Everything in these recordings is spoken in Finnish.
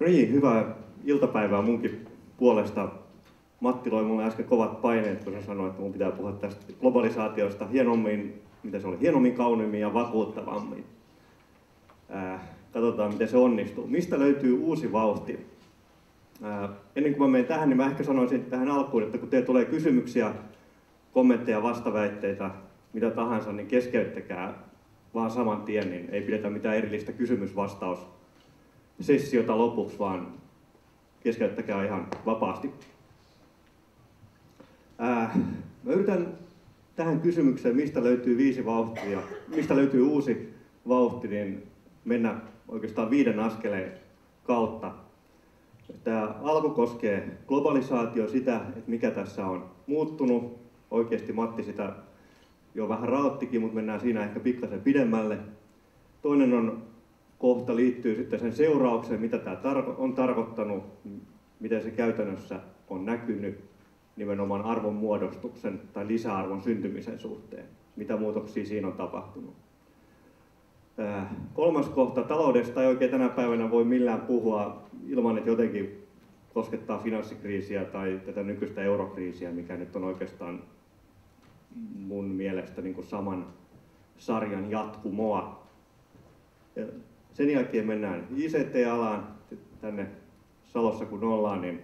No niin, hyvää iltapäivää munkin puolesta. Matti loi mulle äsken kovat paineet, kun hän sanoi, että mun pitää puhua tästä globalisaatiosta hienommin, mitä se oli, hienommin, kauniimmin ja vakuuttavammin. Katsotaan, miten se onnistuu. Mistä löytyy uusi vauhti? Ennen kuin mä menen tähän, niin mä ehkä sanoisin tähän alkuun, että kun teille tulee kysymyksiä, kommentteja, vastaväitteitä, mitä tahansa, niin keskeyttäkää vaan saman tien, niin ei pidetä mitään erillistä kysymys-vastaus-sessiota lopuksi, vaan keskeyttäkää ihan vapaasti. Mä yritän tähän kysymykseen, mistä löytyy mistä löytyy uusi vauhti, niin mennä oikeastaan 5 askeleen kautta. Tämä alku koskee globalisaatio, sitä, että mikä tässä on muuttunut. Oikeasti Matti sitä jo vähän raottikin, mutta mennään siinä ehkä pikkasen pidemmälle. Toinen kohta liittyy sitten sen seuraukseen, mitä tämä on tarkoittanut, miten se käytännössä on näkynyt nimenomaan arvonmuodostuksen tai lisäarvon syntymisen suhteen. Mitä muutoksia siinä on tapahtunut. 3. kohta, taloudesta ei oikein tänä päivänä voi millään puhua ilman, että jotenkin koskettaa finanssikriisiä tai tätä nykyistä eurokriisiä, mikä nyt on oikeastaan mun mielestä niin kuin saman sarjan jatkumoa. Ja sen jälkeen mennään ICT-alaan, tänne Salossa kun ollaan, niin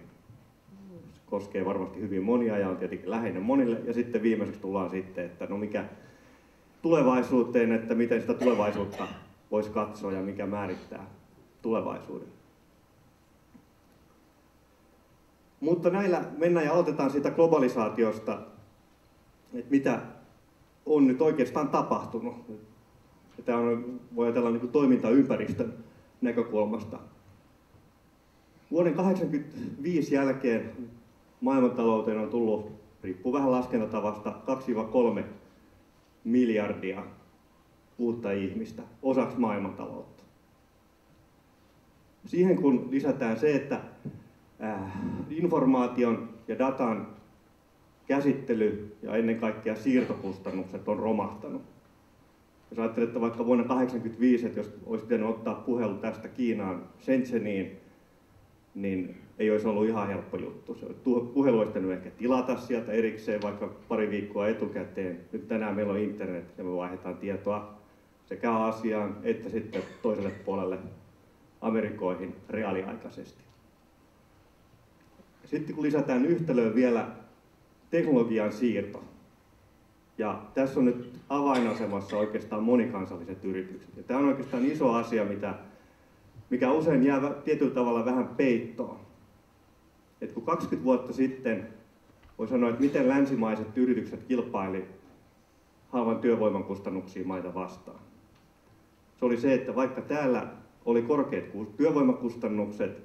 se koskee varmasti hyvin monia ja on tietenkin läheinen monille. Ja sitten viimeiseksi tullaan sitten, että no mikä tulevaisuuteen, että miten sitä tulevaisuutta voisi katsoa ja mikä määrittää tulevaisuuden. Mutta näillä mennään ja aloitetaan siitä globalisaatiosta, että mitä on nyt oikeastaan tapahtunut. Tämä voi ajatella niin kuin toimintaympäristön näkökulmasta. Vuoden 1985 jälkeen maailmantalouteen on tullut, riippuu vähän laskentatavasta, 2-3 miljardia uutta ihmistä osaksi maailmantaloutta. Siihen kun lisätään se, että informaation ja datan käsittely ja ennen kaikkea siirtokustannukset on romahtanut. Jos ajattelet, että vaikka vuonna 1985, että jos olisi pitänyt ottaa puhelu tästä Kiinaan Shenzheniin, niin ei olisi ollut ihan helppo juttu. Puhelu olisi pitänyt ehkä tilata sieltä erikseen vaikka pari viikkoa etukäteen. Nyt tänään meillä on internet ja me vaihdetaan tietoa sekä Aasiaan että sitten toiselle puolelle Amerikoihin reaaliaikaisesti. Sitten kun lisätään yhtälöön vielä teknologian siirto. Ja tässä on nyt avainasemassa oikeastaan monikansalliset yritykset. Ja tämä on oikeastaan iso asia, mikä usein jää tietyllä tavalla vähän peittoon. Et kun 20 vuotta sitten voi sanoa, että miten länsimaiset yritykset kilpaili halvan työvoiman kustannuksia maita vastaan. Se oli se, että vaikka täällä oli korkeat työvoimakustannukset,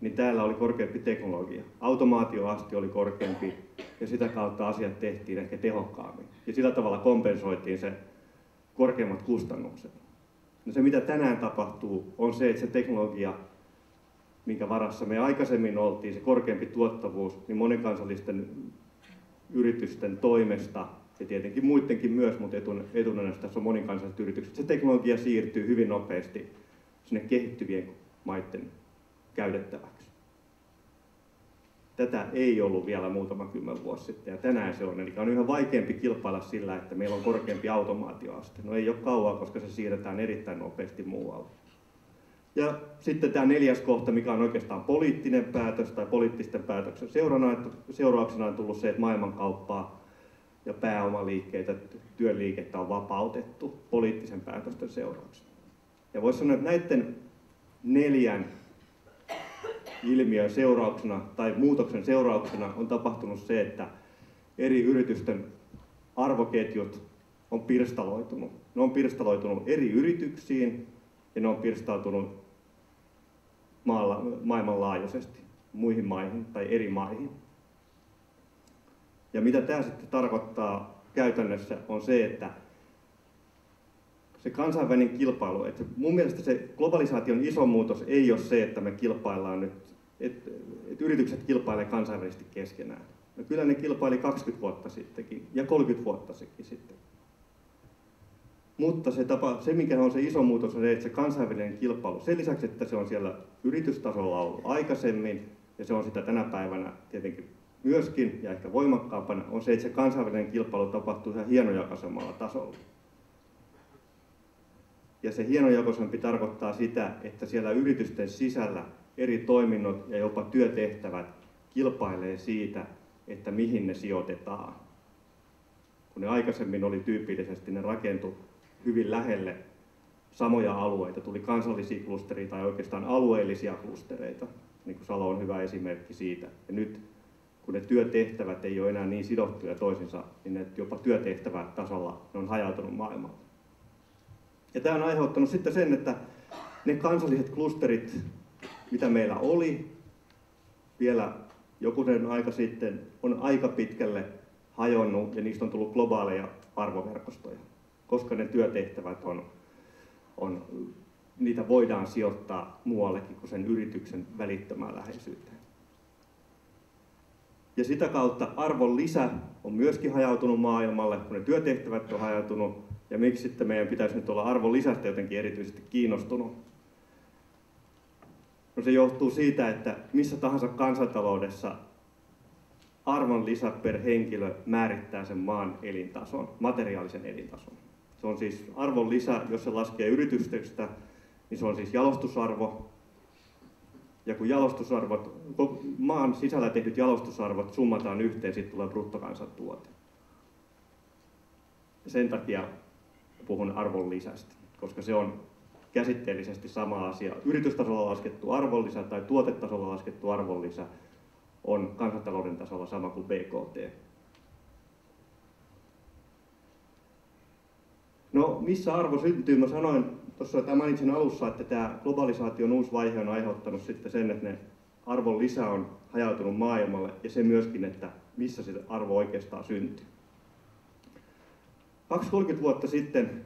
niin täällä oli korkeampi teknologia. Automaatioaste oli korkeampi ja sitä kautta asiat tehtiin ehkä tehokkaammin. Ja sillä tavalla kompensoitiin se korkeammat kustannukset. No se mitä tänään tapahtuu on se, että se teknologia, minkä varassa me aikaisemmin oltiin, se korkeampi tuottavuus, niin monikansallisten yritysten toimesta ja tietenkin muidenkin myös, mutta etunenässä tässä on monikansalliset yritykset, se teknologia siirtyy hyvin nopeasti sinne kehittyvien maiden käytettäväksi. Tätä ei ollut vielä muutama 10 vuosi sitten ja tänään se on. Eli on yhä vaikeampi kilpailla sillä, että meillä on korkeampi automaatioaste. No ei ole kauaa, koska se siirretään erittäin nopeasti muualle. Ja sitten tämä 4. kohta, mikä on oikeastaan poliittinen päätös tai poliittisten päätöksen seurauksena on tullut se, että maailmankauppaa ja pääomaliikkeitä, työnliikettä on vapautettu poliittisen päätösten seurauksena. Ja voisi sanoa, että näiden 4 ilmiön seurauksena tai muutoksen seurauksena on tapahtunut se, että eri yritysten arvoketjut on pirstaloitunut. Ne on pirstaloitunut eri yrityksiin ja ne on pirstautunut maailmanlaajuisesti muihin maihin tai eri maihin. Ja mitä tämä sitten tarkoittaa käytännössä on se, että se kansainvälinen kilpailu, että mun mielestä se globalisaation iso muutos ei ole se, että me kilpaillaan nyt, että yritykset kilpailevat kansainvälisesti keskenään. No kyllä ne kilpaili 20 vuotta sittenkin ja 30 vuotta sitten. Mutta se, mikä on se iso muutos, on se, että se kansainvälinen kilpailu, sen lisäksi, että se on siellä yritystasolla ollut aikaisemmin, ja se on sitä tänä päivänä tietenkin myöskin, ja ehkä voimakkaampana, on se, että se kansainvälinen kilpailu tapahtuu ihan hienojakoisemmalla tasolla. Ja se hienojakoisempi tarkoittaa sitä, että siellä yritysten sisällä eri toiminnot ja jopa työtehtävät kilpailee siitä, että mihin ne sijoitetaan. Kun ne aikaisemmin oli tyypillisesti, ne rakentui hyvin lähelle samoja alueita, tuli kansallisia klustereita tai oikeastaan alueellisia klustereita, niin kuin Salo on hyvä esimerkki siitä. Ja nyt, kun ne työtehtävät ei ole enää niin sidottuja toisinsa, niin ne jopa työtehtävätasolla ne on hajautunut maailmalla. Ja tämä on aiheuttanut sitten sen, että ne kansalliset klusterit, mitä meillä oli vielä jokunen aika sitten, on aika pitkälle hajonnut ja niistä on tullut globaaleja arvoverkostoja, koska ne työtehtävät niitä voidaan sijoittaa muuallekin kuin sen yrityksen välittömään läheisyyteen. Ja sitä kautta arvon lisä on myöskin hajautunut maailmalle, kun ne työtehtävät on hajautunut, ja miksi sitten meidän pitäisi nyt olla arvon lisästä jotenkin erityisesti kiinnostunut? No se johtuu siitä, että missä tahansa kansantaloudessa arvon lisä per henkilö määrittää sen maan elintason, materiaalisen elintason. Se on siis arvon lisä, jos se laskee yrityksestä, niin se on siis jalostusarvo. Ja kun maan sisällä tehdyt jalostusarvot summataan yhteen, sitten tulee bruttokansantuote. Ja sen takia puhun arvon lisästä, koska se on käsitteellisesti sama asia. Yritystasolla laskettu arvonlisä tai tuotetasolla laskettu arvonlisä on kansantalouden tasolla sama kuin BKT. No, missä arvo syntyy? Mä sanoin tuossa, tai mainitsin alussa, että tämä globalisaation uusi vaihe on aiheuttanut sitten sen, että ne arvon lisä on hajautunut maailmalle, ja se myöskin, että missä se arvo oikeastaan syntyy. 20-30 vuotta sitten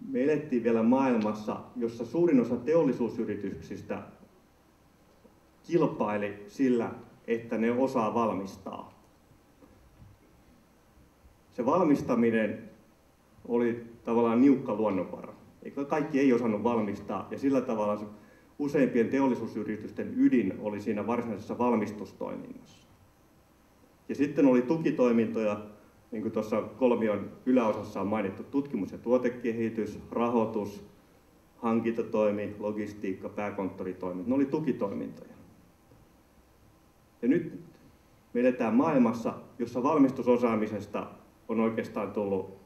me elettiin vielä maailmassa, jossa suurin osa teollisuusyrityksistä kilpaili sillä, että ne osaa valmistaa. Se valmistaminen oli tavallaan niukka luonnonvara. Kaikki ei osannut valmistaa, ja sillä tavalla useimpien teollisuusyritysten ydin oli siinä varsinaisessa valmistustoiminnassa. Ja sitten oli tukitoimintoja, niin kuin tuossa kolmion yläosassa on mainittu, tutkimus- ja tuotekehitys, rahoitus, hankintatoimi, logistiikka, pääkonttoritoimi. Ne oli tukitoimintoja. Ja nyt me eletään maailmassa, jossa valmistusosaamisesta on oikeastaan tullut,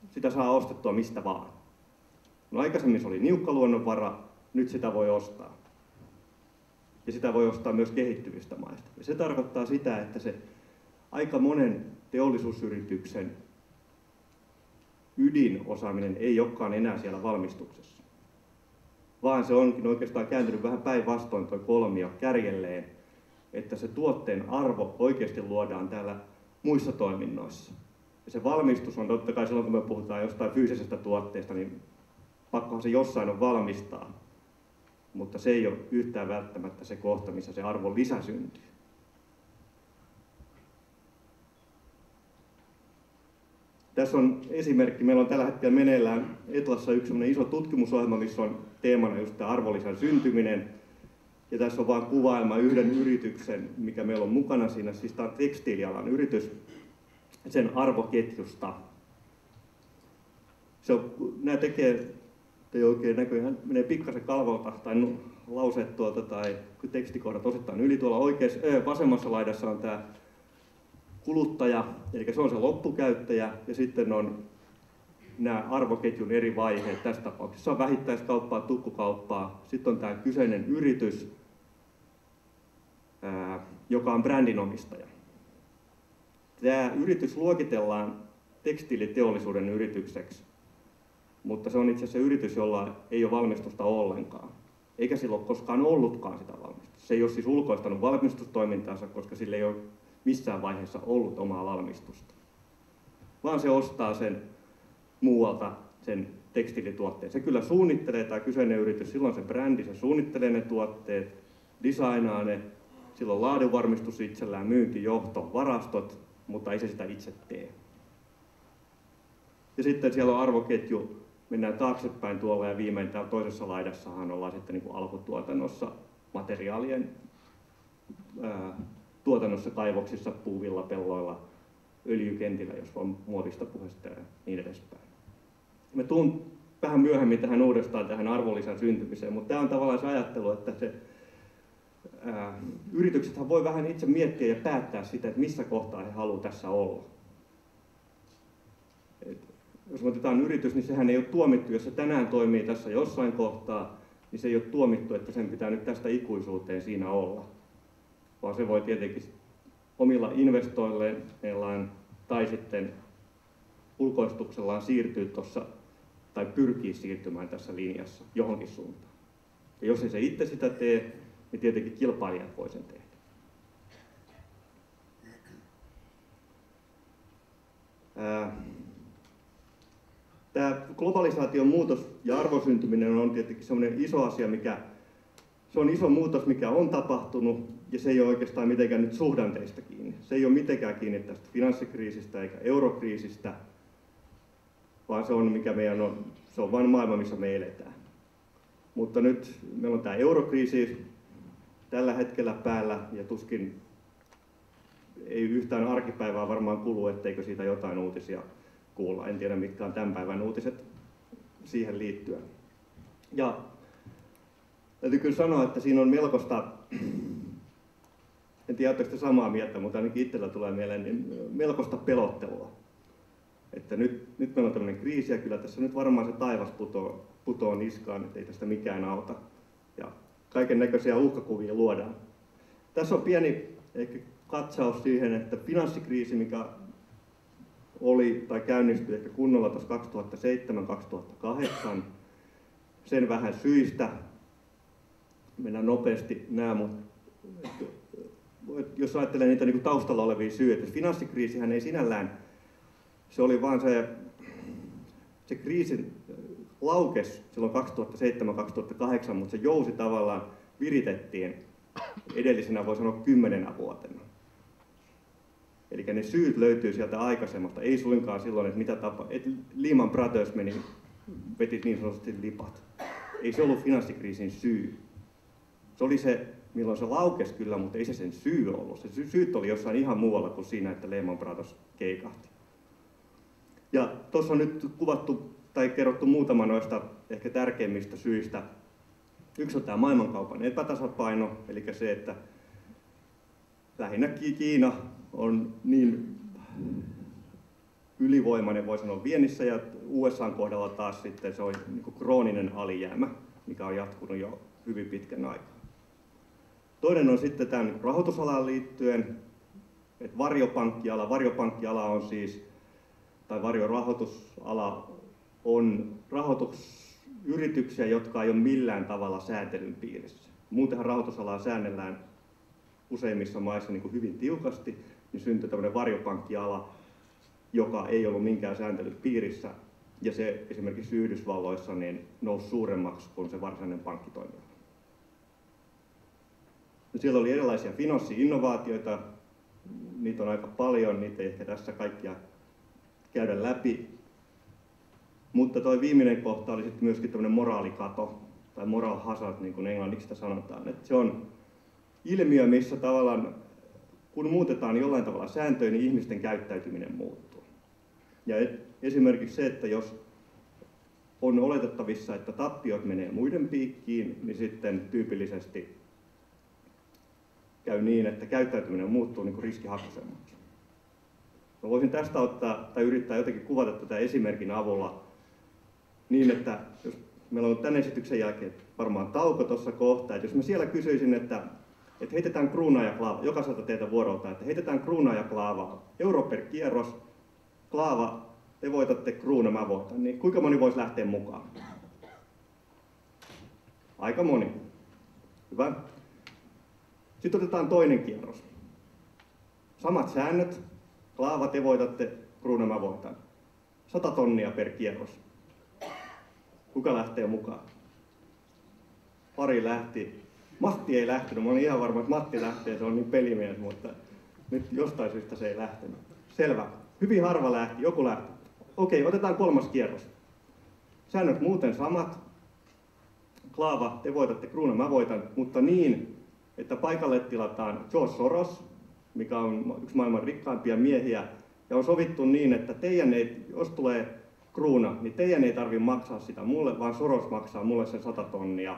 sitä saa ostettua mistä vaan. No aikaisemmin se oli niukka luonnonvara, nyt sitä voi ostaa. Ja sitä voi ostaa myös kehittyvistä maista. Ja se tarkoittaa sitä, että se aika monen teollisuusyrityksen ydinosaaminen ei olekaan enää siellä valmistuksessa. Vaan se onkin oikeastaan kääntynyt vähän päinvastoin tuo kolmio kärjelleen, että se tuotteen arvo oikeasti luodaan täällä muissa toiminnoissa. Ja se valmistus on totta kai silloin, kun me puhutaan jostain fyysisestä tuotteesta, niin pakkohan se jossain on valmistaa. Mutta se ei ole yhtään välttämättä se kohta, missä se arvon lisä syntyy. Tässä on esimerkki. Meillä on tällä hetkellä meneillään Etlassa yksi iso tutkimusohjelma, missä on teemana just tämä arvonlisän syntyminen. Ja tässä on vain kuvailma yhden yrityksen, mikä meillä on mukana siinä. Siis tämä on tekstiilialan yritys, sen arvoketjusta. Nämä tekee, ei oikein näköjään, menee pikkasen kalvolta tai lauseet tuolta tai tekstikohdat osittain yli. Tuolla vasemmassa laidassa on tämä kuluttaja, eli se on se loppukäyttäjä, ja sitten on nämä arvoketjun eri vaiheet. Tässä tapauksessa on vähittäiskauppaa, tukkukauppaa, sitten on tämä kyseinen yritys, joka on brändinomistaja. Tämä yritys luokitellaan tekstiiliteollisuuden yritykseksi, mutta se on itse asiassa yritys, jolla ei ole valmistusta ollenkaan. Eikä sillä ole koskaan ollutkaan sitä valmistusta. Se ei ole siis ulkoistanut valmistustoimintaansa, koska sillä ei ole missään vaiheessa ollut omaa valmistusta. Vaan se ostaa sen muualta, sen tekstiilituotteen. Se kyllä suunnittelee, tämä kyseinen yritys, silloin se brändi, se suunnittelee ne tuotteet, designaa ne, silloin laadunvarmistus itsellään, myynti, johto, varastot, mutta ei se sitä itse tee. Ja sitten siellä on arvoketju, mennään taaksepäin tuolla ja viimein täällä toisessa laidassahan ollaan sitten niin kuin alkutuotannossa, materiaalien tuotannossa, kaivoksissa, puuvilla, pelloilla, öljykentillä, jos on muovista puheesta ja niin edespäin. Mä tuun vähän myöhemmin tähän uudestaan tähän arvonlisän syntymiseen, mutta tämä on tavallaan se ajattelu, että yrityksethän voi vähän itse miettiä ja päättää sitä, että missä kohtaa he haluavat tässä olla. Jos otetaan yritys, niin sehän ei ole tuomittu, jos se tänään toimii tässä jossain kohtaa, niin se ei ole tuomittu, että sen pitää nyt tästä ikuisuuteen siinä olla. Vaan se voi tietenkin omilla investoillaan tai sitten ulkoistuksellaan siirtyä tuossa tai pyrkii siirtymään tässä linjassa johonkin suuntaan. Ja jos ei se itse sitä tee, niin tietenkin kilpailijat voi sen tehdä. Tämä globalisaation muutos ja arvosyntyminen on tietenkin sellainen iso asia, se on iso muutos, mikä on tapahtunut, ja se ei ole oikeastaan mitenkään nyt suhdanteista kiinni. Se ei ole mitenkään kiinni tästä finanssikriisistä eikä eurokriisistä, vaan se on, se on vain maailma, missä me eletään. Mutta nyt meillä on tämä eurokriisi tällä hetkellä päällä, ja tuskin ei yhtään arkipäivää varmaan kulu, etteikö siitä jotain uutisia kuulla. En tiedä, mitkä on tämän päivän uutiset siihen liittyen. Ja täytyy kyllä sanoa, että siinä on melkoista, en tiedä, oletteko samaa mieltä, mutta ainakin itsellä tulee mieleen, niin melkoista pelottelua. Että nyt meillä on tämmöinen kriisi, ja kyllä tässä nyt varmaan se taivas putoo niskaan, että ei tästä mikään auta. Ja kaiken näköisiä uhkakuvia luodaan. Tässä on pieni ehkä katsaus siihen, että finanssikriisi, mikä oli tai käynnistyi ehkä kunnolla tuossa 2007-2008, sen vähän syistä, mennään nopeasti nämä, mutta jos ajattelee niitä niin kuin taustalla olevia syitä, että finanssikriisihän ei sinällään, se oli vaan se kriisi laukesi silloin 2007-2008, mutta se jousi tavallaan viritettiin edellisenä, voi sanoa 10 vuotena. Eli ne syyt löytyy sieltä aikaisemmasta, ei suinkaan silloin, että mitä että Lehman Brothers veti niin sanotusti lipat. Ei se ollut finanssikriisin syy. Se oli se, milloin se laukesi kyllä, mutta ei se sen syy ollut. Se syyt oli jossain ihan muualla kuin siinä, että Lehman Brothers keikahti. Ja tuossa on nyt kuvattu tai kerrottu muutama noista ehkä tärkeimmistä syistä. Yksi on tämä maailmankaupan epätasapaino, eli se, että lähinnä Kiina on niin ylivoimainen, voi sanoa, viennissä, ja USA:n kohdalla taas sitten se on niin kuin krooninen alijäämä, mikä on jatkunut jo hyvin pitkän aikaa. Toinen on sitten tämän rahoitusalaan liittyen, että varjopankkiala on siis, tai varjorahoitusala on rahoitusyrityksiä, jotka ei ole millään tavalla sääntelyn piirissä. Muutenhan rahoitusalaa säännellään useimmissa maissa niin kuin hyvin tiukasti, niin syntyi tämmöinen varjopankkiala, joka ei ollut minkään sääntelyn piirissä, ja se esimerkiksi Yhdysvalloissa niin nousi suuremmaksi kuin se varsinainen pankkitoimiala. Siellä oli erilaisia finanssi-innovaatioita, niitä on aika paljon, niitä ei ehkä tässä kaikkia käydä läpi. Mutta tuo viimeinen kohta oli sitten myöskin tämmöinen moraalikato, tai moral hazard, niin kuin englanniksi sitä sanotaan. Että se on ilmiö, missä tavallaan, kun muutetaan jollain tavalla sääntöjä, niin ihmisten käyttäytyminen muuttuu. Ja esimerkiksi se, että jos on oletettavissa, että tappiot menee muiden piikkiin, niin sitten tyypillisesti käy niin, että käyttäytyminen muuttuu niin kuin riskihakuisemmaksi. Mä voisin tästä ottaa tai yrittää jotenkin kuvata tätä esimerkin avulla niin, että jos meillä on tämän esityksen jälkeen varmaan tauko tuossa kohtaa, että jos mä siellä kysyisin, että heitetään kruunaa ja klaavaa, jokaiselta teitä vuorolta, että heitetään kruunaa ja klaavaa, euro per kierros, klaava, te voitatte, kruuna, mä voitan, niin kuinka moni voisi lähteä mukaan? Aika moni. Hyvä. Sitten otetaan toinen kierros. Samat säännöt, klaava, te voitatte, kruuna, mä voitan. 100 tonnia per kierros. Kuka lähtee mukaan? Pari lähti. Matti ei lähtenyt. Mä olin ihan varma, että Matti lähtee, se on niin pelimies, mutta nyt jostain syystä se ei lähtenyt. Selvä. Hyvin harva lähti. Joku lähti. okei, otetaan kolmas kierros. Säännöt muuten samat. Klaava, te voitatte, Kruuna, mä voitan, mutta niin, että paikalle tilataan George Soros, mikä on yksi maailman rikkaimpia miehiä, ja on sovittu niin, että teidän ei, jos tulee Kruuna, niin teidän ei tarvitse maksaa sitä mulle, vaan Soros maksaa mulle sen 100 tonnia.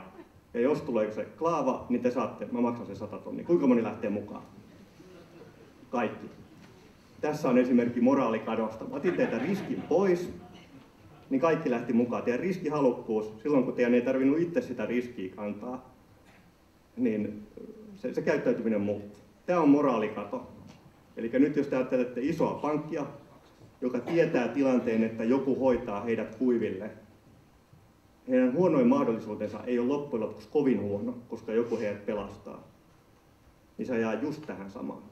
Ja jos tulee se Klaava, niin te saatte, mä maksan sen 100 tonnia. Kuinka moni lähtee mukaan? Kaikki. Tässä on esimerkki moraalikadosta. Mä otin teitä riskin pois, niin kaikki lähti mukaan. Teidän riskihalukkuus, silloin kun teidän ei tarvinnut itse sitä riskiä kantaa, niin se käyttäytyminen muuttuu. Tämä on moraalikato. Eli nyt jos te ajattelette isoa pankkia, joka tietää tilanteen, että joku hoitaa heidät kuiville, heidän huonoin mahdollisuutensa ei ole loppujen lopuksi kovin huono, koska joku heidät pelastaa. Niin se jää just tähän samaan.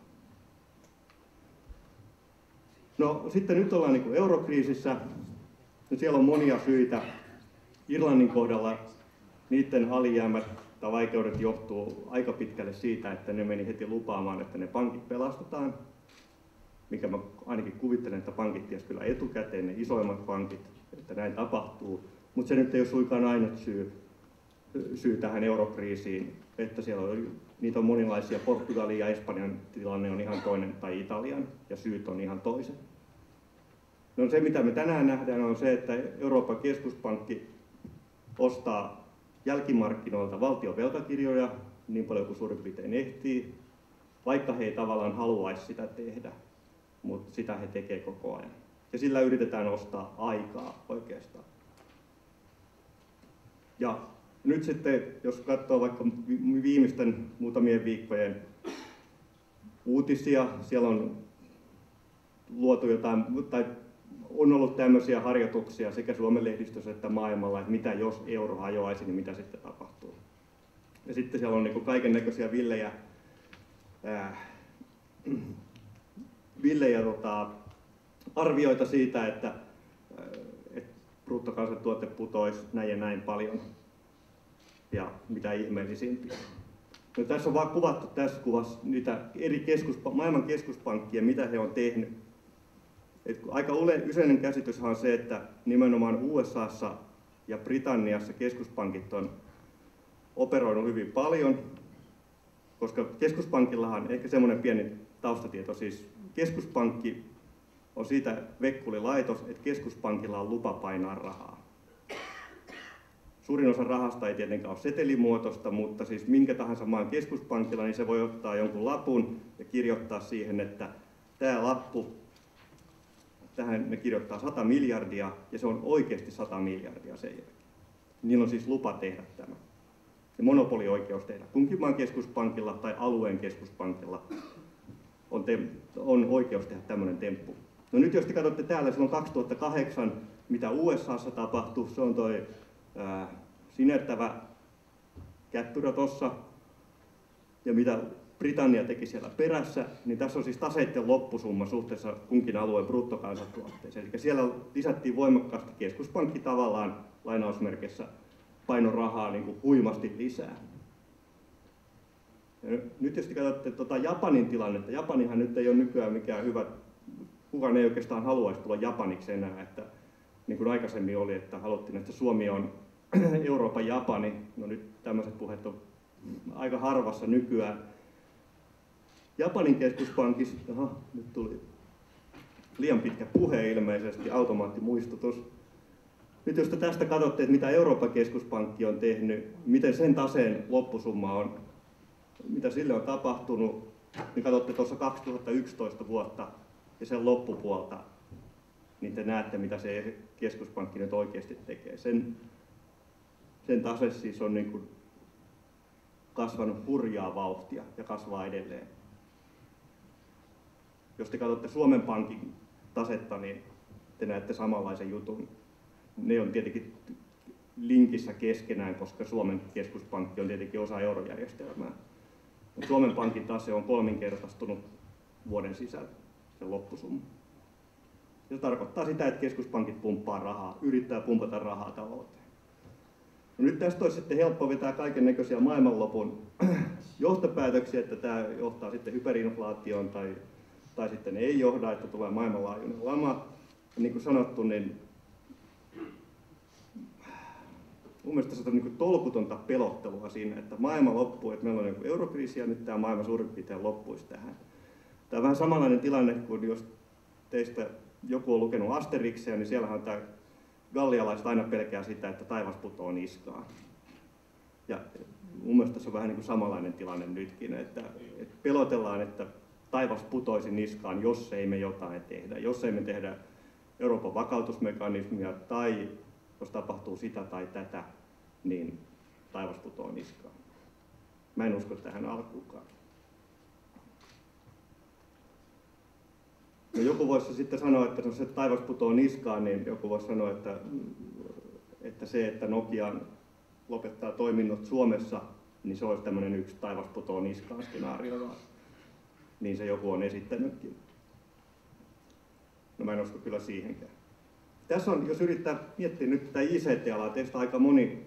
No sitten nyt ollaan niin kuin eurokriisissä. No siellä on monia syitä. Irlannin kohdalla niiden alijäämät tai vaikeudet johtuu aika pitkälle siitä, että ne meni heti lupaamaan, että ne pankit pelastetaan. Mikä mä ainakin kuvittelen, että pankit ties kyllä etukäteen, ne isoimmat pankit, että näin tapahtuu. Mutta se nyt ei ole suinkaan ainut syy tähän eurokriisiin, että siellä on, niitä on monenlaisia. Portugalin ja Espanjan tilanne on ihan toinen, tai Italian, ja syyt on ihan toiset. No se, mitä me tänään nähdään, on se, että Euroopan keskuspankki ostaa jälkimarkkinoilta valtion velkakirjoja niin paljon kuin suurin piirtein ehtii, vaikka he ei tavallaan haluaisi sitä tehdä, mutta sitä he tekevät koko ajan. Ja sillä yritetään ostaa aikaa oikeastaan. Ja nyt sitten, jos katsoo vaikka viimeisten muutamien viikkojen uutisia, siellä on luotu jotain, tai on ollut tämmöisiä harjoituksia sekä Suomen lehdistössä että maailmalla, että mitä jos euro hajoaisi, niin mitä sitten tapahtuu. Ja sitten siellä on niin kaiken näköisiä villejä arvioita siitä, että bruttokansantuote putoisi näin ja näin paljon ja mitä ihmeellisimpiä. No, tässä on vaan kuvattu tässä kuvassa niitä eri maailman keskuspankkia, mitä he on tehnyt. Aika yleinen käsitys on se, että nimenomaan USAssa ja Britanniassa keskuspankit on operoinut hyvin paljon, koska keskuspankillahan, ehkä semmoinen pieni taustatieto, siis keskuspankki on siitä vekkulilaitos, että keskuspankilla on lupa painaa rahaa. Suurin osa rahasta ei tietenkään ole setelimuotoista, mutta siis minkä tahansa maan keskuspankilla, niin se voi ottaa jonkun lapun ja kirjoittaa siihen, että tämä lappu, tähän ne kirjoittaa 100 miljardia ja se on oikeasti 100 miljardia sen jälkeen. Niillä on siis lupa tehdä tämä. Ja monopolioikeus tehdä. Kunkin maan keskuspankilla tai alueen keskuspankilla on oikeus tehdä tämmöinen temppu. No nyt jos te katsotte täällä silloin 2008, mitä USAssa tapahtui, se on toi sinertävä kättyrä tossa, ja mitä Britannia teki siellä perässä, niin tässä on siis taseiden loppusumma suhteessa kunkin alueen bruttokansantuotteeseen. Eli siellä lisättiin voimakkaasti keskuspankki tavallaan lainausmerkeissä paino rahaa niin kuin huimasti lisää. Ja nyt jos te katsotte Japanin tilannetta, Japanihan nyt ei ole nykyään mikään hyvä, kukaan ei oikeastaan haluaisi tulla Japaniksi enää, että niin kuin aikaisemmin oli, että haluttiin, että Suomi on Euroopan Japani. No nyt tämmöiset puheet on aika harvassa nykyään. Japanin keskuspankissa, nyt tuli liian pitkä puhe ilmeisesti, automaattimuistutus. Nyt jos te tästä katsotte, että mitä Euroopan keskuspankki on tehnyt, miten sen taseen loppusumma on, mitä sille on tapahtunut, niin katsotte tuossa 2011 vuotta ja sen loppupuolta, niin te näette, mitä se keskuspankki nyt oikeasti tekee. Sen tase siis on niin kuin kasvanut hurjaa vauhtia ja kasvaa edelleen. Jos te katsotte Suomen Pankin tasetta, niin te näette samanlaisen jutun. Ne on tietenkin linkissä keskenään, koska Suomen keskuspankki on tietenkin osa eurojärjestelmää. Suomen Pankin tase on kolminkertaistunut vuoden sisällä, sen loppusumma. Se tarkoittaa sitä, että keskuspankit pumppaa rahaa, yrittää pumpata rahaa talouteen. No nyt tästä olisi sitten helppo vetää kaiken näköisiä maailmanlopun johtopäätöksiä, että tämä johtaa sitten hyperinflaatioon tai sitten ei johda, että tulee maailmanlaajuinen lama. niin kuin sanottu, niin mun mielestä se on niin kuin tolkutonta pelottelua siinä, että maailma loppuu, että meillä on niin eurokriisi ja nyt tämä maailma suurin piirtein loppuisi tähän. Tämä on vähän samanlainen tilanne kuin jos teistä joku on lukenut Asterixia, niin siellähän tämä gallialaiset aina pelkää sitä, että taivas putoo niskaan. Ja mun mielestä se on vähän niin kuin samanlainen tilanne nytkin, että pelotellaan, että taivas putoisi niskaan, jos ei me jotain tehdä. Jos ei me tehdä Euroopan vakautusmekanismia tai jos tapahtuu sitä tai tätä, niin taivas putoo niskaan. Mä en usko tähän alkuunkaan. No joku voisi sitten sanoa, että jos se taivas putoo niskaan, niin joku voisi sanoa, että se, että Nokia lopettaa toiminnot Suomessa, niin se olisi tämmöinen yksi taivas putoo niskaan skenaario. Niin se joku on esittänytkin. No mä en usko kyllä siihenkään. Tässä on, jos yrittää miettiä nyt tätä ICT-alaa, teistä aika moni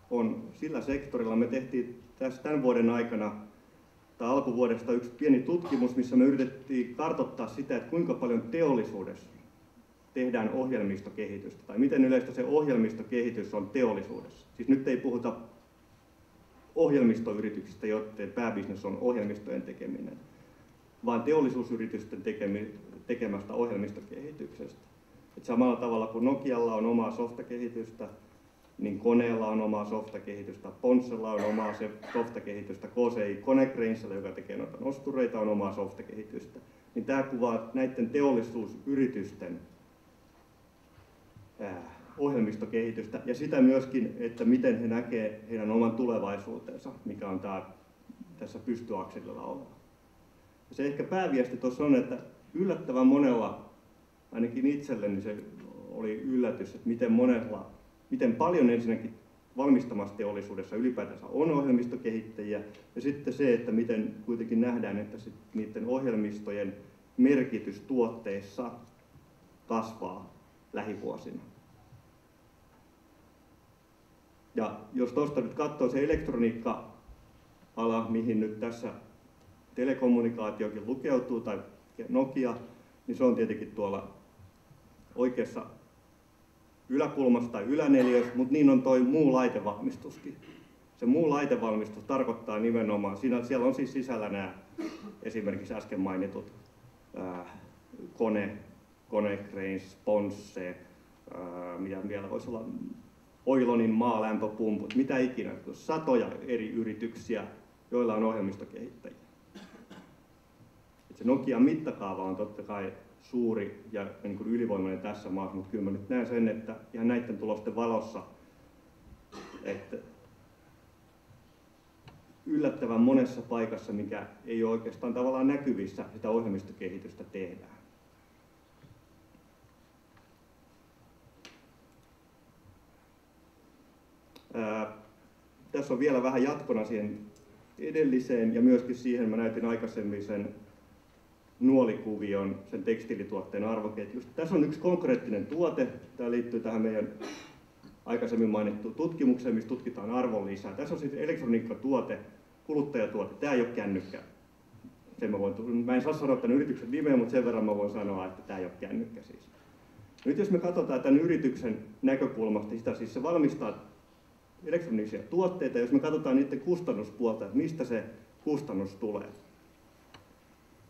on sillä sektorilla. Me tehtiin tässä tämän vuoden aikana tai alkuvuodesta yksi pieni tutkimus, missä me yritettiin kartoittaa sitä, että kuinka paljon teollisuudessa tehdään ohjelmistokehitystä, tai miten yleistä se ohjelmistokehitys on teollisuudessa. Siis nyt ei puhuta ohjelmistoyrityksistä, joiden pääbisnes on ohjelmistojen tekeminen, vaan teollisuusyritysten tekemästä ohjelmistokehityksestä. Et samalla tavalla kuin Nokialla on omaa softakehitystä, niin Koneella on omaa softakehitystä, Ponssella on omaa softakehitystä, KCI Konecrainsilla, joka tekee noita nostureita, on omaa softakehitystä. Niin tämä kuvaa näiden teollisuusyritysten ohjelmistokehitystä ja sitä myöskin, että miten he näkevät heidän oman tulevaisuutensa, mikä on tässä pystyakselilla oleva. Ja se ehkä pääviesti tuossa on, että yllättävän monella, ainakin itselleni se oli yllätys, että miten paljon ensinnäkin valmistamassa teollisuudessa ylipäätänsä on ohjelmistokehittäjiä, ja sitten se, että miten kuitenkin nähdään, että niiden ohjelmistojen merkitys tuotteissa kasvaa lähivuosina. Ja jos tuosta nyt katsoo se elektroniikka-ala, mihin nyt tässä telekommunikaatiokin lukeutuu, tai Nokia, niin se on tietenkin tuolla oikeassa yläkulmassa tai yläneliössä, mutta niin on toi muu laitevalmistuskin. Se muu laitevalmistus tarkoittaa nimenomaan, siellä on siis sisällä nämä esimerkiksi äsken mainitut Konecranes, Ponsse, mitä vielä voisi olla, Oilonin maalämpöpumput, mitä ikinä, satoja eri yrityksiä, joilla on ohjelmistokehittäjiä. Se Nokian mittakaava on totta kai suuri ja niin kuin ylivoimainen tässä maassa, mutta kyllä mä nyt näen sen, että ihan näiden tulosten valossa, että yllättävän monessa paikassa, mikä ei ole oikeastaan tavallaan näkyvissä, sitä ohjelmistokehitystä tehdään. Tässä on vielä vähän jatkona siihen edelliseen ja myöskin siihen, mä näytin aikaisemmin sen nuolikuvion, sen tekstiilituotteen arvoketjusta. Tässä on yksi konkreettinen tuote. Tämä liittyy tähän meidän aikaisemmin mainittuun tutkimukseen, missä tutkitaan arvonlisää. Tässä on siis elektroniikkatuote, kuluttajatuote. Tämä ei ole kännykkä. Mä en saa sanoa tämän yrityksen nimeä, mutta sen verran mä voin sanoa, että tämä ei ole kännykkä siis. Nyt jos me katsotaan tämän yrityksen näkökulmasta, sitä siis se valmistaa elektronisia tuotteita, jos me katsotaan niiden kustannuspuolta, että mistä se kustannus tulee.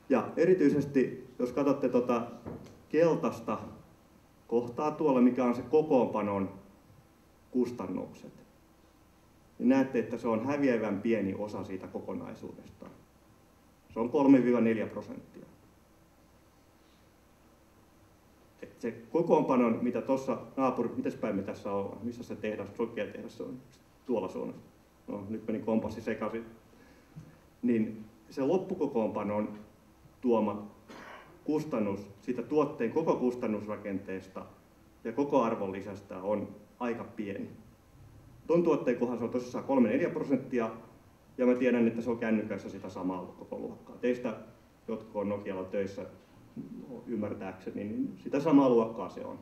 Ja erityisesti, jos katsotte tuota keltaista kohtaa tuolla, mikä on se kokoonpanon kustannukset, niin näette, että se on häviävän pieni osa siitä kokonaisuudesta. Se on 3–4%. Se kokoonpanon, mitä tuossa mitäs päin me tässä ollaan, missä se tehdas, Nokia-tehdas se on, tuolla suunnassa. No, nyt meni kompassi sekaisin. Niin se loppukokoonpanon tuoma kustannus siitä tuotteen koko kustannusrakenteesta ja koko arvonlisästä on aika pieni. Tuon tuotteen kohdalla se on tosissaan 3–4%, ja mä tiedän, että se on kännykässä sitä samaa koko luokkaa. Teistä, jotka on Nokialla töissä ymmärtääkseni, niin sitä samaa luokkaa se on.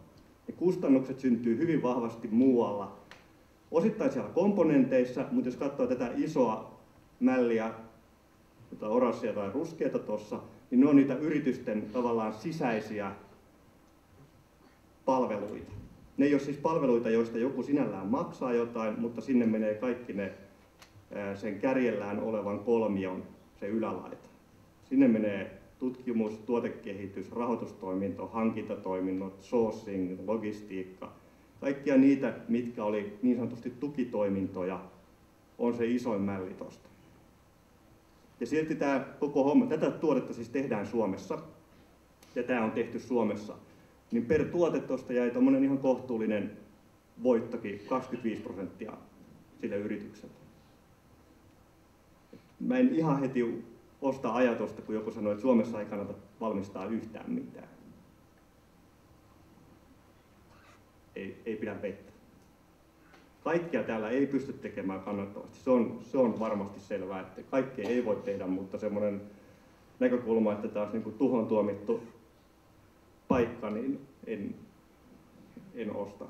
Ne kustannukset syntyy hyvin vahvasti muualla, osittain siellä komponenteissa, mutta jos katsoo tätä isoa mälliä, jota oranssia tai ruskeata tuossa, niin ne on niitä yritysten tavallaan sisäisiä palveluita. Ne ei ole siis palveluita, joista joku sinällään maksaa jotain, mutta sinne menee kaikki ne sen kärjellään olevan kolmion se ylälaita. Sinne menee tutkimus, tuotekehitys, rahoitustoiminto, hankintatoiminnot, sourcing, logistiikka. Kaikkia niitä, mitkä oli niin sanotusti tukitoimintoja, on se isoin mälli tuosta. Ja silti tämä koko homma, tätä tuotetta siis tehdään Suomessa, ja tämä on tehty Suomessa, niin per tuote tuosta jäi tommonen ihan kohtuullinen voittokin, 25% sille yritykselle. Mä en ihan heti osta ajatusta, kun joku sanoo, että Suomessa ei kannata valmistaa yhtään mitään. Ei pidä vettä. Kaikkea täällä ei pysty tekemään kannattavasti. Se on varmasti selvää, että kaikkea ei voi tehdä, mutta semmoinen näkökulma, että taas niin kuin tuhon tuomittu paikka, niin en osta.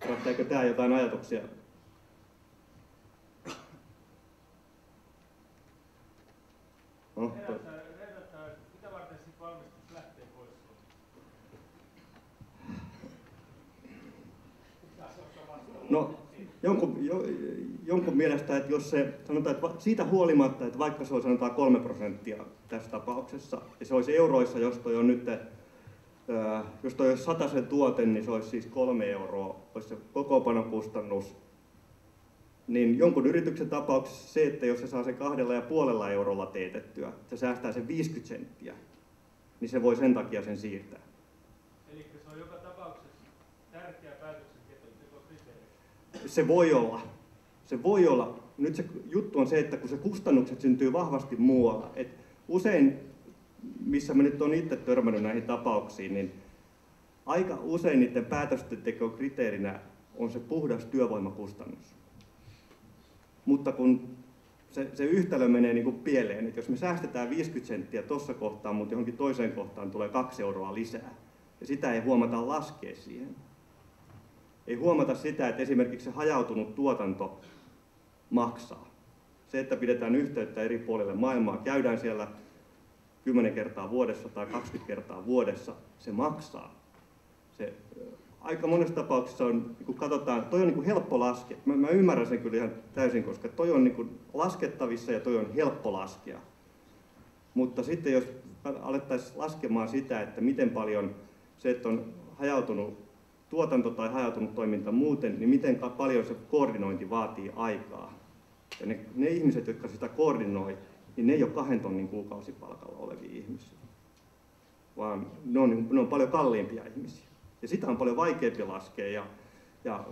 Herättääkö tämä jotain ajatuksia? No, mitä varten sitten valmistus lähtee pois? No, jonkun mielestä, että jos se, sanotaan, että siitä huolimatta, että vaikka se on sanotaan 3% tässä tapauksessa, ja se olisi euroissa, jos toi on nyt, jos toi olisi 100 tuote, niin se olisi siis 3 euroa, olisi se kokoonpanokustannus. Niin jonkun yrityksen tapauksessa se, että jos se saa sen 2,5 eurolla teetettyä, se säästää sen 50 senttiä, niin se voi sen takia sen siirtää. Eli se on joka tapauksessa tärkeä päätöksentekokriteeri. Se voi olla. Se voi olla. Nyt se juttu on se, että kun se kustannukset syntyy vahvasti muualla, että usein, missä mä nyt olen itse törmännyt näihin tapauksiin, niin aika usein niiden päätöstentekokriteerinä on se puhdas työvoimakustannus. Mutta kun se yhtälö menee niin kuin pieleen, että jos me säästetään 50 senttiä tuossa kohtaan, mutta johonkin toiseen kohtaan tulee 2 euroa lisää, ja sitä ei huomata laskea siihen. Ei huomata sitä, että esimerkiksi se hajautunut tuotanto maksaa. Se, että pidetään yhteyttä eri puolille maailmaa, käydään siellä 10 kertaa vuodessa tai 20 kertaa vuodessa, se maksaa. Se, aika monessa tapauksessa on, kun katsotaan, toi on niin kuin helppo laskea. Mä ymmärrän sen kyllä ihan täysin, koska toi on niin kuin laskettavissa ja toi on helppo laskea. Mutta sitten jos alettaisiin laskemaan sitä, että miten paljon se, että on hajautunut tuotanto tai hajautunut toiminta muuten, niin miten paljon se koordinointi vaatii aikaa. Ja ne ihmiset, jotka sitä koordinoi, niin ne ei ole 2 tonnin kuukausipalkalla olevia ihmisiä, vaan ne on paljon kalliimpia ihmisiä. Ja sitä on paljon vaikeampi laskea ja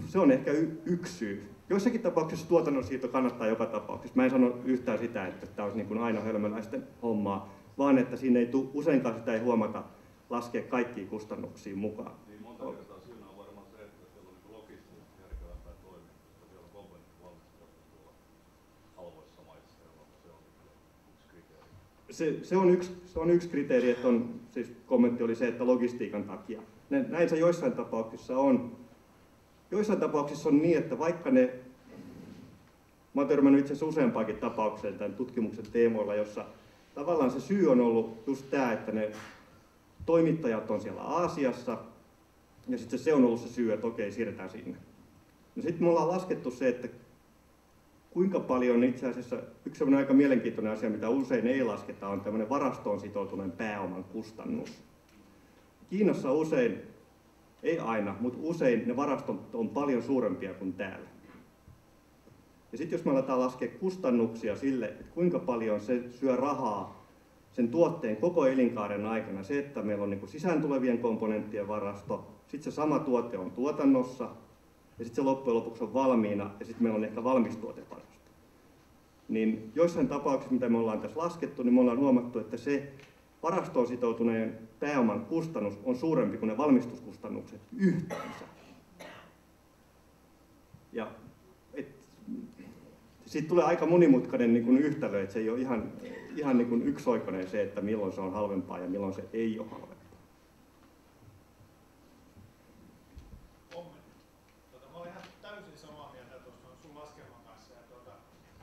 se on ehkä yksi syy. Joissakin tapauksissa tuotannon siirto kannattaa joka tapauksessa. Mä en sano yhtään sitä, että tämä olisi niin kuin aina hölmöläisten hommaa, vaan että siinä ei tule, useinkaan sitä ei huomata laskea kaikkia kustannuksia mukaan. Niin monta kertaa syynä on varmaan se, että siellä on niin logistisesti järkevämpää toimintaa, koska siellä on komponentti valmistettu tuolla halvoissa maissa, jolloin se on yksi kriteeri. Se on yksi kriteeri, että on, siis kommentti oli se, että logistiikan takia. Näin se joissain tapauksissa on. Joissain tapauksissa on niin, että vaikka ne, mä oon törmännyt itse asiassa useampaakin tapaukseen tämän tutkimuksen teemoilla, jossa tavallaan se syy on ollut just tämä, että ne toimittajat on siellä Aasiassa, ja sitten se on ollut se syy, että okei, siirretään sinne. No sitten me ollaan laskettu se, että kuinka paljon itse asiassa, yksi sellainen aika mielenkiintoinen asia, mitä usein ei lasketa, on tämmöinen varastoon sitoutuneen pääoman kustannus. Kiinassa usein, ei aina, mutta usein ne varastot on paljon suurempia kuin täällä. Ja sitten jos me aletaan laskea kustannuksia sille, että kuinka paljon se syö rahaa sen tuotteen koko elinkaaren aikana, se, että meillä on niin kuin sisään tulevien komponenttien varasto, sitten se sama tuote on tuotannossa, ja sitten se loppujen lopuksi on valmiina, ja sitten meillä on ehkä valmistuotevarasto. Niin joissain tapauksissa, mitä me ollaan tässä laskettu, niin me ollaan huomattu, että se varastoon sitoutuneen pääoman kustannus on suurempi kuin ne valmistuskustannukset yhteensä. Ja siitä tulee aika monimutkainen niin kuin yhtälö, että se ei ole ihan niin kuin yksioikoinen se, että milloin se on halvempaa ja milloin se ei ole halvempaa. Mä olen ihan täysin samaa mieltä tuossa sun laskelman kanssa.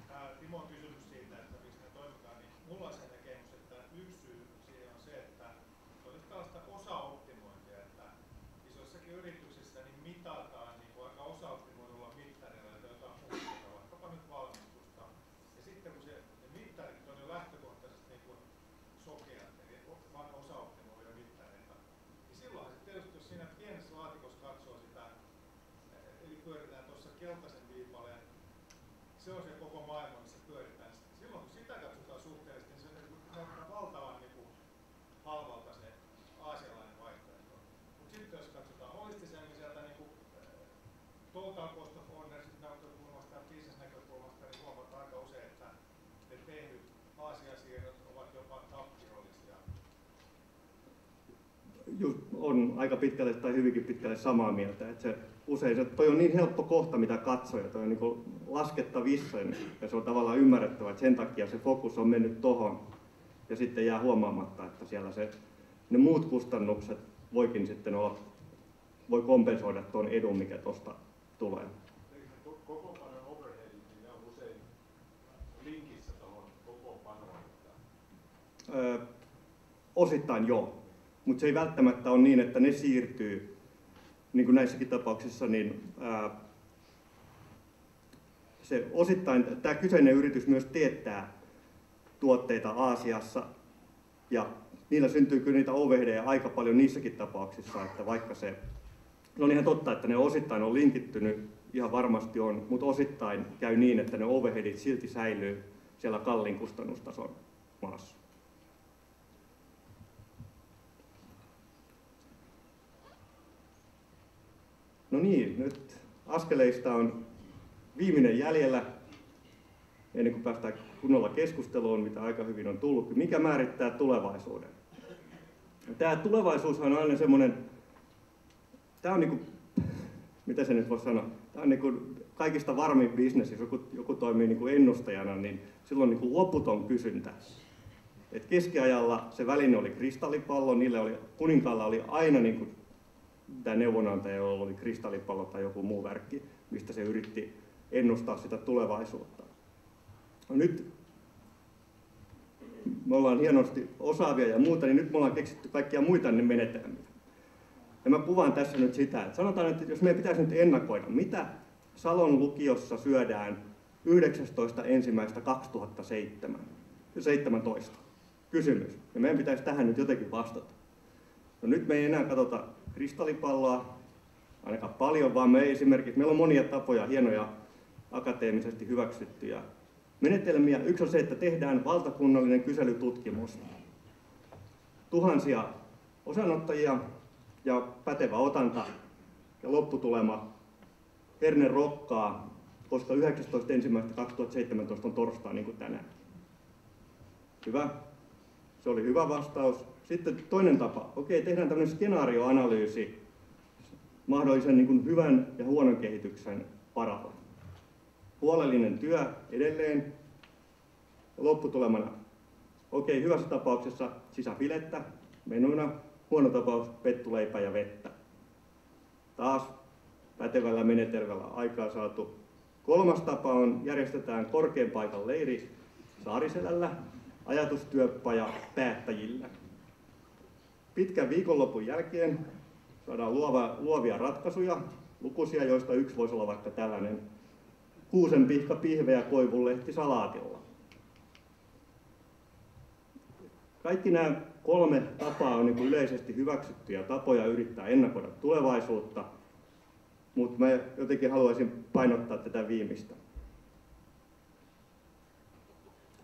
Ja Timon kysymys siitä, että miksi ne toimitaan, niin mulla on se näkemys, että yksi syy pyöritään tuossa keltaisen viipaleen, se on se koko maailma, missä pyöritään. Silloin kun sitä katsotaan suhteellisesti, niin se näyttää valtavan niin kuin halvalta se aasialainen vaihtoehto. Mutta sitten jos katsotaan holistisemmin sieltä niin kuin total cost of ownership näkökulmasta ja business näkökulmasta, niin huomataan aika usein, että ne tehdyt Aasiasiirrot ovat jopa tappiollisia. On aika pitkälle tai hyvinkin pitkälle samaa mieltä. Että se, usein se, toi on niin helppo kohta, mitä katsoja, toi on niin laskettavissa ja se on tavallaan ymmärrettävä, että sen takia se fokus on mennyt tohon ja sitten jää huomaamatta, että siellä ne muut kustannukset voikin sitten voi kompensoida tuon edun, mikä tuosta tulee. Kokoonpanon overheadit niin on usein linkissä tuohon kokoonpanoon. Osittain joo, mutta se ei välttämättä ole niin, että ne siirtyy, niin kuin näissäkin tapauksissa, niin se osittain tämä kyseinen yritys myös teettää tuotteita Aasiassa ja niillä syntyy kyllä niitä overheadeja aika paljon niissäkin tapauksissa, että vaikka se on ihan totta, että ne osittain on linkittynyt, ihan varmasti on, mutta osittain käy niin, että ne overheadit silti säilyy siellä kalliin kustannustason maassa. No niin, nyt askeleista on viimeinen jäljellä, ennen kuin päästään kunnolla keskusteluun, mitä aika hyvin on tullut. Mikä määrittää tulevaisuuden? Tämä tulevaisuushan on aina semmoinen, tämä on niin kuin, mitä se nyt voi sanoa, tämä on niin kuin kaikista varmin bisnes, jos joku toimii niin kuin ennustajana, niin silloin niin kuin loputon kysyntä. Et keskiajalla se väline oli kristallipallo, kuninkaalla oli aina niin kuin, tämä neuvonantaja, jolla oli kristallipallo tai joku muu värkki, mistä se yritti ennustaa sitä tulevaisuutta. No nyt me ollaan hienosti osaavia ja muuta, niin nyt me ollaan keksitty kaikkia muita menetelmiä. Ja mä kuvaan tässä nyt sitä, että sanotaan, että jos meidän pitäisi nyt ennakoida, mitä Salon lukiossa syödään 19.1.2017. Kysymys. Ja meidän pitäisi tähän nyt jotenkin vastata. No nyt me ei enää katsota kristallipalloa ainakaan paljon, vaan meillä on monia tapoja, hienoja akateemisesti hyväksyttyjä menetelmiä. Yksi on se, että tehdään valtakunnallinen kyselytutkimus. Tuhansia osanottajia ja pätevä otanta ja lopputulema herne rokkaa, koska 19.1.2017 on torstai niin kuin tänään. Hyvä. Se oli hyvä vastaus. Sitten toinen tapa. Okei, tehdään tämmöinen skenaarioanalyysi mahdollisen niin kuin hyvän ja huonon kehityksen varalla. Huolellinen työ edelleen. Ja lopputulemana. Okei, hyvässä tapauksessa sisäfilettä menuna. Huono tapaus pettuleipää ja vettä. Taas pätevällä menetelmällä aikaa saatu. Kolmas tapa on järjestetään korkean paikan leiri Saariselällä. Ajatustyöpaja päättäjillä. Pitkän viikonlopun jälkeen saadaan luovia ratkaisuja, lukuisia, joista yksi voisi olla vaikka tällainen kuusenpihka pihve ja koivunlehti salaatilla. Kaikki nämä kolme tapaa on niin kuin yleisesti hyväksyttyjä tapoja yrittää ennakoida tulevaisuutta, mutta mä jotenkin haluaisin painottaa tätä viimeistä.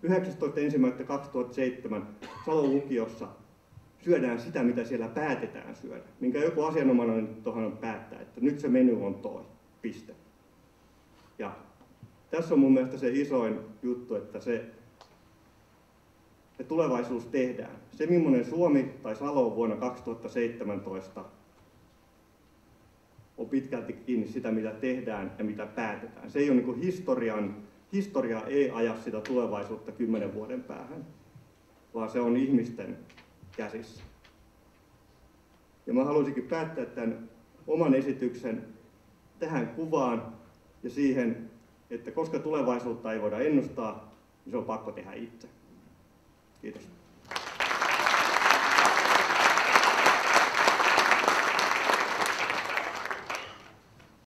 19.1.2007 Salon lukiossa syödään sitä, mitä siellä päätetään syödä. Minkä joku asianomainen tuohon päättää, että nyt se menu on toi, piste. Ja tässä on mun mielestä se isoin juttu, että se tulevaisuus tehdään. Se, millainen Suomi tai Salo on vuonna 2017, on pitkälti kiinni sitä, mitä tehdään ja mitä päätetään. Se ei ole niin kuin historia ei aja sitä tulevaisuutta 10 vuoden päähän, vaan se on ihmisten käsissä. Ja mä haluaisinkin päättää tämän oman esityksen tähän kuvaan ja siihen, että koska tulevaisuutta ei voida ennustaa, niin se on pakko tehdä itse. Kiitos.